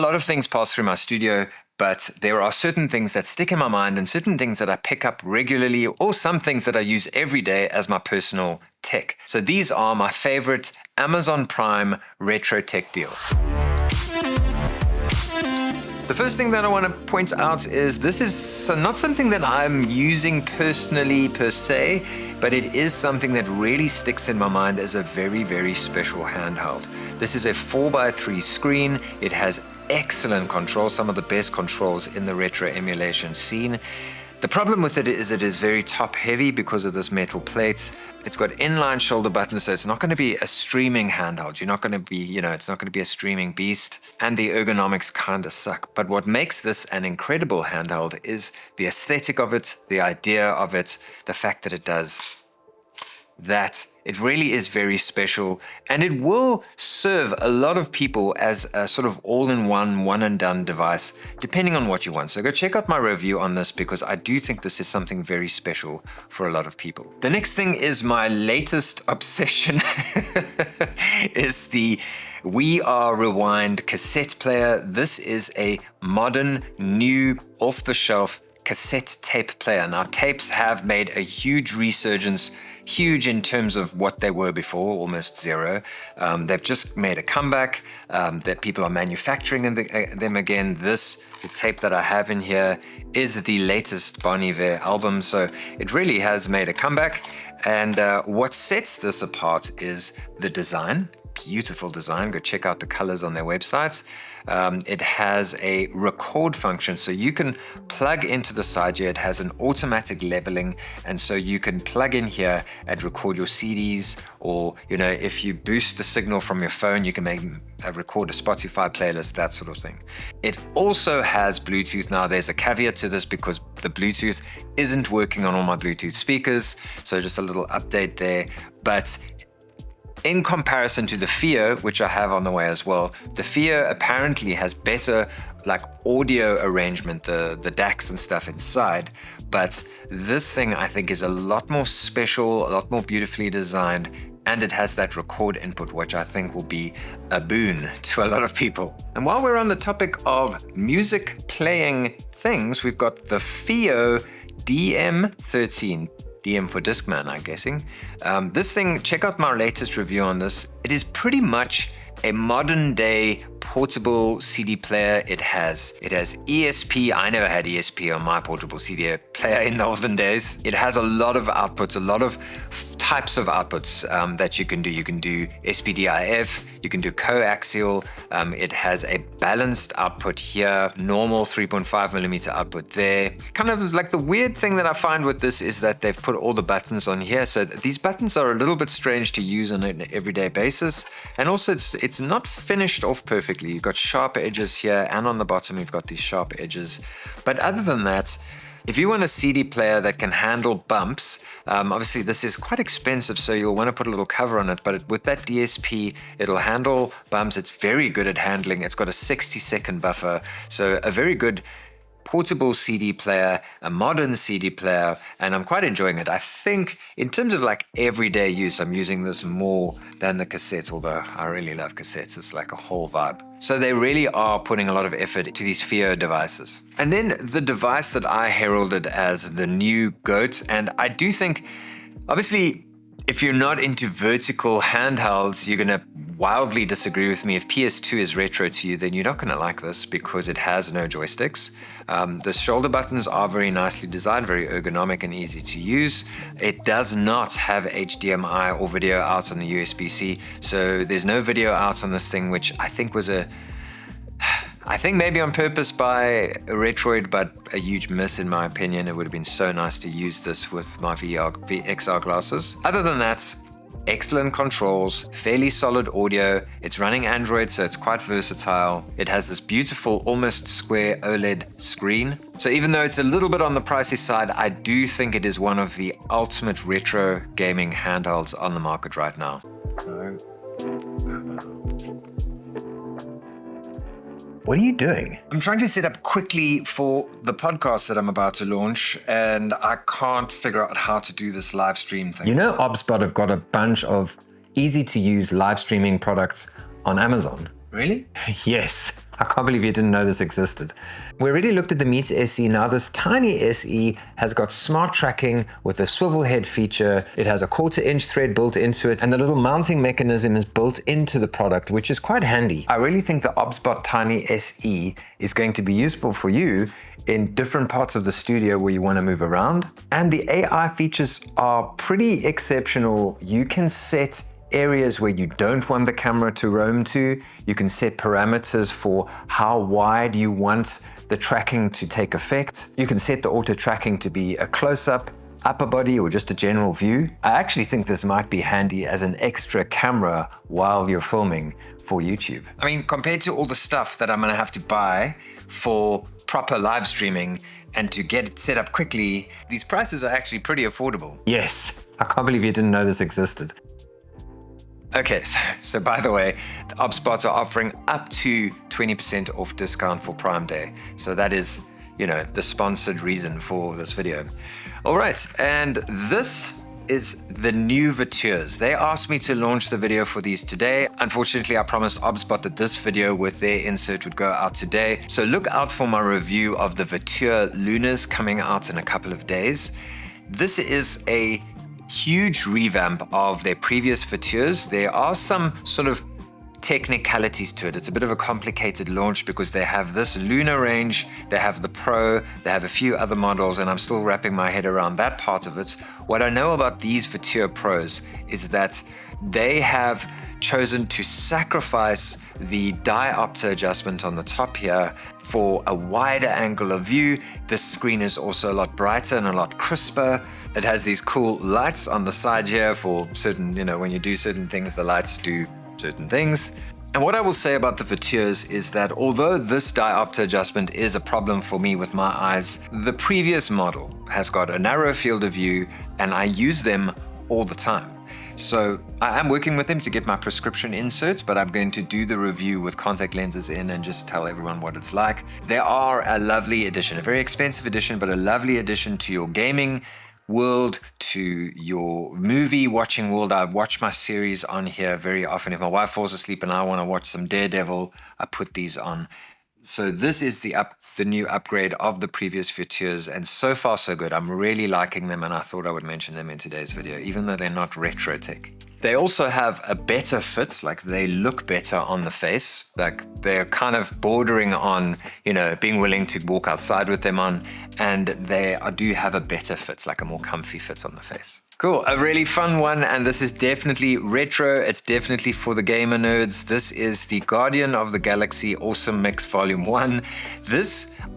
lot of things pass through my studio, but there are certain things that stick in my mind and certain things that I pick up regularly, or some things that I use every day as my personal tech. So these are my favorite Amazon Prime retro tech deals. The first thing that I want to point out is this is not something that I'm using personally per se, but it is something that really sticks in my mind as a very, very special handheld. This is a 4x3 screen. It has excellent controls, some of the best controls in the retro emulation scene. The problem with it is very top heavy because of this metal plate. It's got inline shoulder buttons, so it's not going to be a streaming handheld. You're not going to be, it's not going to be a streaming beast, and the ergonomics kind of suck. But what makes this an incredible handheld is the aesthetic of it, the idea of it, the fact that it does that. It really is very special, and it will serve a lot of people as a sort of all-in-one, one-and-done device, depending on what you want. So go check out my review on this, because I do think this is something very special for a lot of people. The next thing is my latest obsession is the VR Rewind cassette player. This is a modern, new, off-the-shelf cassette tape player. Now, tapes have made a huge resurgence, huge in terms of what they were before, almost zero. They've just made a comeback, that people are manufacturing them again. The tape that I have in here is the latest Bon Iver album, so it really has made a comeback. And what sets this apart is the design. Beautiful design. Go check out the colors on their websites. It has a record function, so you can plug into the side here. It has an automatic leveling, and so you can plug in here and record your CDs, or if you boost the signal from your phone, you can record a Spotify playlist, that sort of thing. It also has Bluetooth. Now, there's a caveat to this because the Bluetooth isn't working on all my Bluetooth speakers, so just a little update there. But in comparison to the FIO, which I have on the way as well, the FIO apparently has better audio arrangement, the DACs and stuff inside, but this thing I think is a lot more special, a lot more beautifully designed, and it has that record input, which I think will be a boon to a lot of people. And while we're on the topic of music playing things, we've got the FIO DM13. DM for Discman, I'm guessing. This thing, check out my latest review on this. It is pretty much a modern day portable CD player. It has ESP. I never had ESP on my portable CD player in the olden days. It has a lot of outputs, a lot of types of outputs that you can do. You can do SPDIF, you can do coaxial. It has a balanced output here, normal 3.5mm output there. Kind of like the weird thing that I find with this is that they've put all the buttons on here. So these buttons are a little bit strange to use on an everyday basis. And also it's not finished off perfectly. You've got sharp edges here, and on the bottom you've got these sharp edges. But other than that, if you want a CD player that can handle bumps, obviously this is quite expensive, so you'll want to put a little cover on it, but with that DSP, it'll handle bumps. It's very good at handling. It's got a 60-second buffer, so a very good portable CD player, a modern CD player, and I'm quite enjoying it. I think in terms of everyday use, I'm using this more than the cassette, although I really love cassettes. It's like a whole vibe. So they really are putting a lot of effort to these FIO devices. And then the device that I heralded as the new GOAT, and I do think, obviously, if you're not into vertical handhelds, you're going to wildly disagree with me. If PS2 is retro to you, then you're not going to like this because it has no joysticks. The shoulder buttons are very nicely designed, very ergonomic and easy to use. It does not have HDMI or video out on the USB-C, so there's no video out on this thing, which I think was I think maybe on purpose by Retroid, but a huge miss in my opinion. It would have been so nice to use this with my XR glasses. Other than that, excellent controls, fairly solid audio. It's running Android, so it's quite versatile. It has this beautiful, almost square OLED screen. So even though it's a little bit on the pricey side, I do think it is one of the ultimate retro gaming handhelds on the market right now. What are you doing? I'm trying to set up quickly for the podcast that I'm about to launch, and I can't figure out how to do this live stream thing. OBSBOT have got a bunch of easy-to-use live streaming products on Amazon. Really? Yes. I can't believe you didn't know this existed. We already looked at the Meet SE. Now this tiny SE has got smart tracking with a swivel head feature. It has a 1/4 inch thread built into it, and the little mounting mechanism is built into the product, which is quite handy. I really think the OBSBOT Tiny SE is going to be useful for you in different parts of the studio where you want to move around. And the AI features are pretty exceptional. You can set areas where you don't want the camera to roam to. You can set parameters for how wide you want the tracking to take effect. You can set the auto tracking to be a close-up, upper body, or just a general view. I actually think this might be handy as an extra camera while you're filming for YouTube. I mean, compared to all the stuff that I'm gonna have to buy for proper live streaming and to get it set up quickly, these prices are actually pretty affordable. Yes, I can't believe you didn't know this existed. Okay, so by the way, the OBSBOT are offering up to 20% off discount for Prime Day. So that is, you know, the sponsored reason for this video. All right, and this is the new Vitures. They asked me to launch the video for these today. Unfortunately, I promised OBSBOT that this video with their insert would go out today. So look out for my review of the Viture Lunas coming out in a couple of days. This is a huge revamp of their previous Vitures. There are some sort of technicalities to it. It's a bit of a complicated launch because they have this Luna range, they have the Pro, they have a few other models, and I'm still wrapping my head around that part of it. What I know about these Viture Pros is that they have chosen to sacrifice the diopter adjustment on the top here for a wider angle of view. This screen is also a lot brighter and a lot crisper. It has these cool lights on the side here for certain, you know, when you do certain things, the lights do certain things. And what I will say about the Vitures is that although this diopter adjustment is a problem for me with my eyes, the previous model has got a narrow field of view and I use them all the time. So I am working with them to get my prescription inserts, but I'm going to do the review with contact lenses in and just tell everyone what it's like. They are a lovely addition, a very expensive addition, but a lovely addition to your gaming world, to your movie watching world. I watch my series on here very often. If my wife falls asleep and I want to watch some Daredevil, I put these on. So this is the new upgrade of the previous Vitures, and so far so good. I'm really liking them, and I thought I would mention them in today's video, even though they're not retro tech. They also have a better fit, like they look better on the face. Like they're kind of bordering on, you know, being willing to walk outside with them on, and they do have a better fit, like a more comfy fit on the face. Cool, a really fun one, and this is definitely retro. It's definitely for the gamer nerds. This is the Guardian of the Galaxy Awesome Mix Volume 1.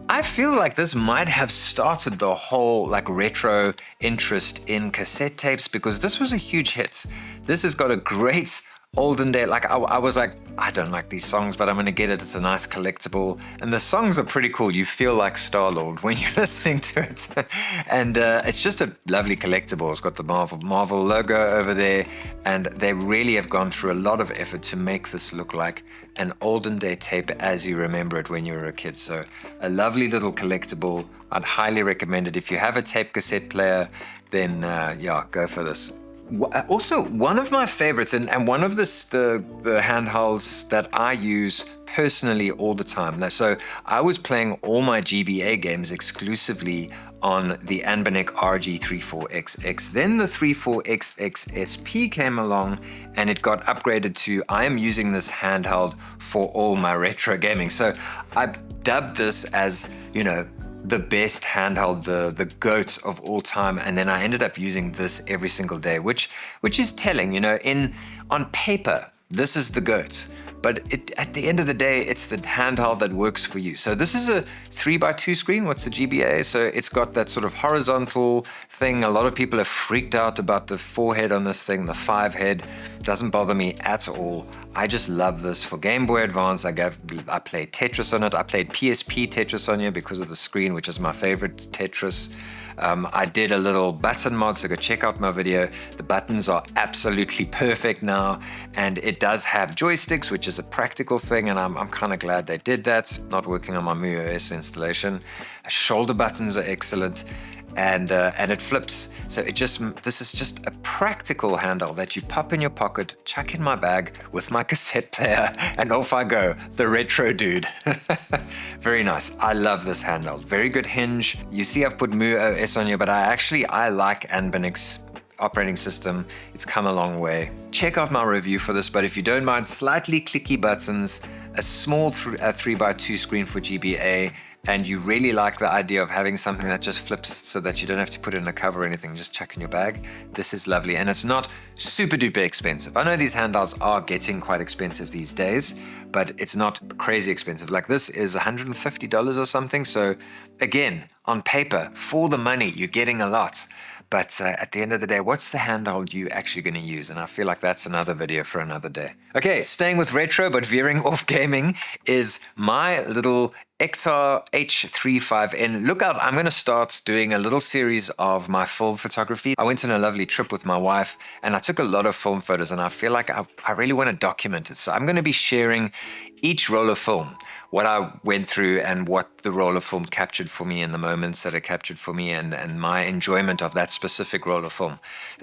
I feel like this might have started the whole like retro interest in cassette tapes, because this was a huge hit. This has got a great olden day, like I was like, I don't like these songs, but I'm gonna get it. It's a nice collectible, and the songs are pretty cool. You feel like Star-Lord when you're listening to it. And it's just a lovely collectible. It's got the Marvel logo over there, and they really have gone through a lot of effort to make this look like an olden day tape as you remember it when you were a kid. So a lovely little collectible. I'd highly recommend it. If you have a tape cassette player, then yeah, go for this. Also, one of my favorites, and one of the handhelds that I use personally all the time. So I was playing all my GBA games exclusively on the Anbernic RG35XX. Then the 35XXSP came along and it got upgraded to, I am using this handheld for all my retro gaming. So I dubbed this as, you know, the best handheld, the GOAT of all time, and then I ended up using this every single day, which is telling, you know, on paper, this is the GOAT, but at the end of the day, it's the handheld that works for you. So this is a 3x2 screen. What's the GBA? So it's got that sort of horizontal thing. A lot of people have freaked out about the 4-head on this thing, the 5-head. Doesn't bother me at all. I just love this for Game Boy Advance. I played Tetris on it. I played PSP Tetris on here because of the screen, which is my favorite Tetris. I did a little button mod, so go check out my video. The buttons are absolutely perfect now, and it does have joysticks, which is a practical thing, and I'm kind of glad they did that. Not working on my MIUI OS installation. Shoulder buttons are excellent. and it flips. So this is just a practical handheld that you pop in your pocket, chuck in my bag with my cassette player, and off I go, the retro dude. Very nice. I love this handheld. Very good hinge. You see I've put Mu OS on here, but I like Anbernic's operating system. It's come a long way. Check out my review for this, but if you don't mind, slightly clicky buttons, a small 3x2 screen for GBA, and you really like the idea of having something that just flips so that you don't have to put it in a cover or anything, just chuck in your bag. This is lovely, and it's not super duper expensive. I know these handhelds are getting quite expensive these days, but it's not crazy expensive. Like this is $150 or something. So again, on paper, for the money, you're getting a lot. But at the end of the day, what's the handheld you actually going to use? And I feel like that's another video for another day. Okay, staying with retro but veering off gaming is my little Ektar H35N. Look out, I'm going to start doing a little series of my film photography. I went on a lovely trip with my wife and I took a lot of film photos, and I feel like I really want to document it. So I'm going to be sharing each roll of film, what I went through and what the roll of film captured for me, and the moments that it captured for me, and my enjoyment of that specific roll of film.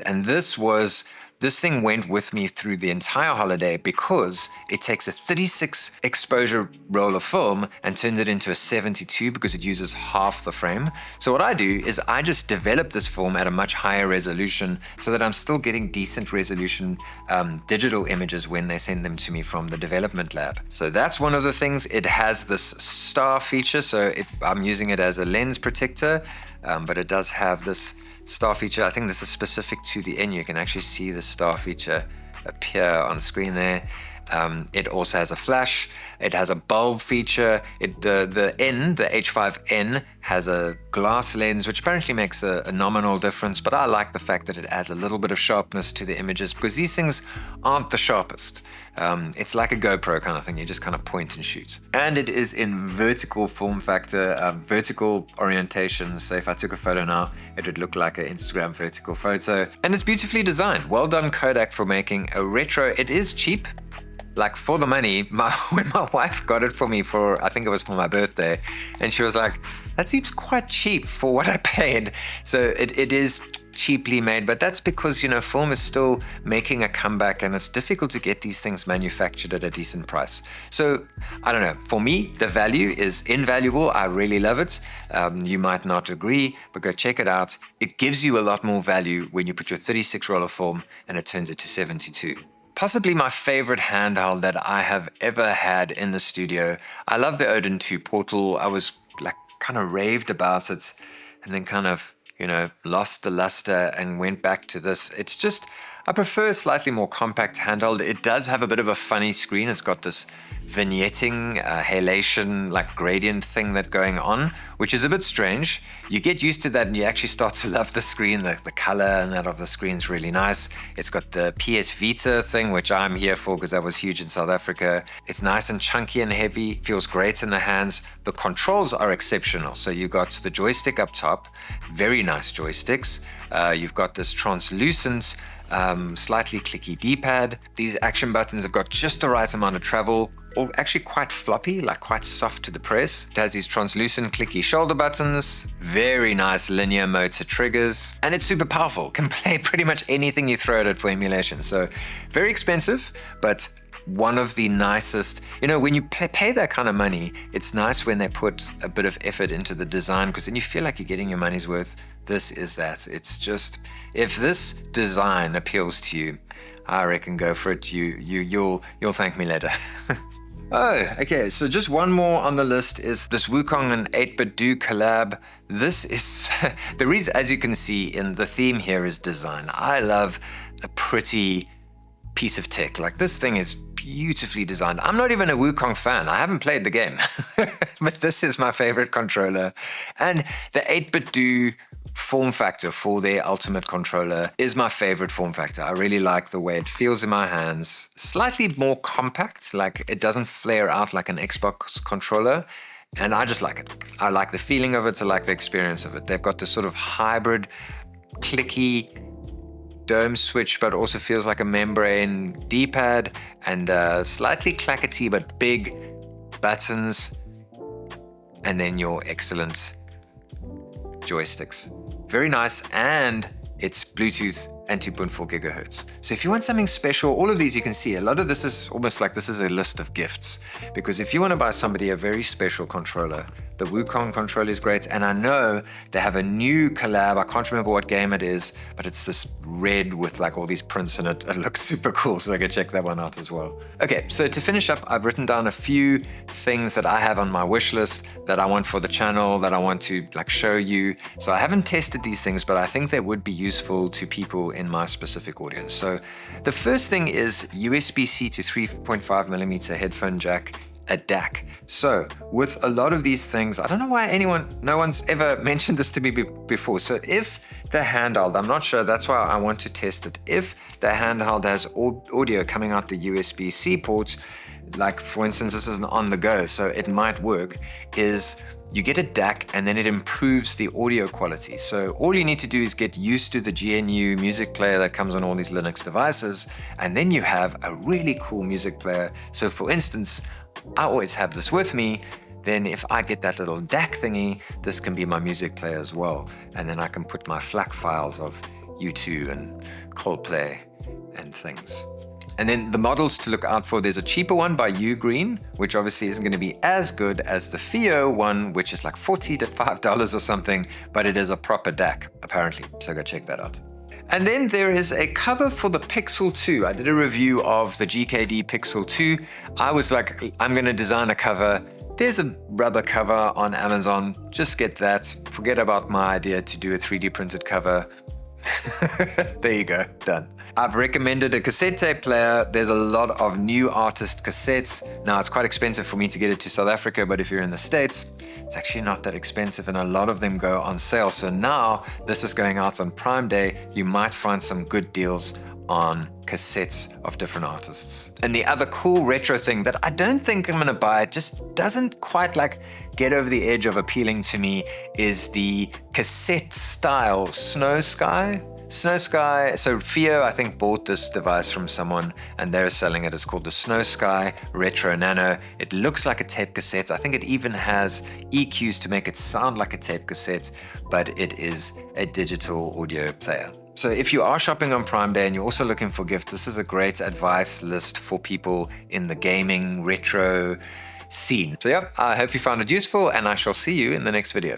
And this thing went with me through the entire holiday because it takes a 36 exposure roll of film and turns it into a 72 because it uses half the frame. So what I do is I just develop this film at a much higher resolution so that I'm still getting decent resolution digital images when they send them to me from the development lab. So that's one of the things. It has this star feature, so I'm using it as a lens protector, but it does have this star feature. I think this is specific to the N. You can actually see the star feature appear on screen there. It also has a flash. It has a bulb feature. The H5N has a glass lens, which apparently makes a nominal difference, but I like the fact that it adds a little bit of sharpness to the images because these things aren't the sharpest. It's like a GoPro kind of thing. You just kind of point and shoot. And it is in vertical form factor, vertical orientation. So if I took a photo now, it would look like an Instagram vertical photo. And it's beautifully designed. Well done, Kodak, for making a retro. It is cheap. Like for the money, when my wife got it for me I think it was for my birthday, and she was like, that seems quite cheap for what I paid. So it is cheaply made, but that's because, film is still making a comeback and it's difficult to get these things manufactured at a decent price. So I don't know, for me, the value is invaluable. I really love it. You might not agree, but go check it out. It gives you a lot more value when you put your 36 roll of film and it turns it to 72. Possibly my favorite handheld that I have ever had in the studio. I love the Odin 2 Portal. I was like kind of raved about it and then kind of, lost the luster and went back to this. It's just, I prefer a slightly more compact handheld. It does have a bit of a funny screen. It's got this vignetting, halation, like gradient thing that going on, which is a bit strange. You get used to that and you actually start to love the screen. The color and that of the screen is really nice. It's got the PS Vita thing, which I'm here for because that was huge in South Africa. It's nice and chunky and heavy, feels great in the hands. The controls are exceptional. So you got the joystick up top, very nice joysticks. You've got this translucent, slightly clicky D-pad. These action buttons have got just the right amount of travel, or actually quite floppy, like quite soft to the press. It has these translucent clicky shoulder buttons, very nice linear motor triggers, and it's super powerful. Can play pretty much anything you throw at it for emulation. So very expensive, but one of the nicest. When you pay that kind of money, it's nice when they put a bit of effort into the design, because then you feel like you're getting your money's worth. This is that. It's just, if this design appeals to you, I reckon go for it. You'll thank me later. Oh, okay, so just one more on the list is this Wukong and 8BitDo collab. This is, the reason, as you can see in the theme here, is design. I love a pretty piece of tech. Like, this thing is beautifully designed. I'm not even a Wukong fan. I haven't played the game, but this is my favorite controller. And the 8BitDo form factor for their ultimate controller is my favorite form factor. I really like the way it feels in my hands. Slightly more compact, like it doesn't flare out like an Xbox controller. And I just like it. I like the feeling of it. I like the experience of it. They've got this sort of hybrid, clicky dome switch, but also feels like a membrane D-pad, and slightly clackety but big buttons, and then your excellent joysticks. very nice, and it's Bluetooth and 2.4 gigahertz. So if you want something special, all of these you can see, a lot of this is almost like this is a list of gifts. Because if you want to buy somebody a very special controller, the Wukong controller is great. And I know they have a new collab. I can't remember what game it is, but it's this red with like all these prints in it. It looks super cool, so I can check that one out as well. Okay, so to finish up, I've written down a few things that I have on my wish list that I want for the channel, that I want to like show you. So I haven't tested these things, but I think they would be useful to people in my specific audience. So the first thing is USB-C to 3.5mm headphone jack, a DAC. So with a lot of these things, I don't know why no one's ever mentioned this to me before. So if the handheld, I'm not sure, that's why I want to test it. If the handheld has audio coming out the USB-C port, like for instance, this is an on the go, so it might work, is you get a DAC and then it improves the audio quality. So all you need to do is get used to the GNU music player that comes on all these Linux devices, and then you have a really cool music player. So for instance, I always have this with me. Then if I get that little DAC thingy, this can be my music player as well. And then I can put my FLAC files of U2 and Coldplay and things. And then the models to look out for, there's a cheaper one by Ugreen, which obviously isn't going to be as good as the Fio one, which is like $45 or something, but it is a proper DAC apparently. So go check that out. And then there is a cover for the Pixel 2. I did a review of the GKD Pixel 2. I was like, I'm going to design a cover. There's a rubber cover on Amazon. Just get that. Forget about my idea to do a 3D printed cover. There you go, done. I've recommended a cassette tape player. There's a lot of new artist cassettes. Now it's quite expensive for me to get it to South Africa, but if you're in the States, it's actually not that expensive and a lot of them go on sale. So now this is going out on Prime Day. You might find some good deals on cassettes of different artists. And the other cool retro thing that I don't think I'm gonna buy, it just doesn't quite like get over the edge of appealing to me, is the cassette style Snow Sky. So Fio, I think, bought this device from someone and they're selling it. It's called the Snow Sky Retro Nano. It looks like a tape cassette. I think it even has EQs to make it sound like a tape cassette, but it is a digital audio player. So if you are shopping on Prime Day and you're also looking for gifts, this is a great advice list for people in the gaming retro scene. So yeah, I hope you found it useful and I shall see you in the next video.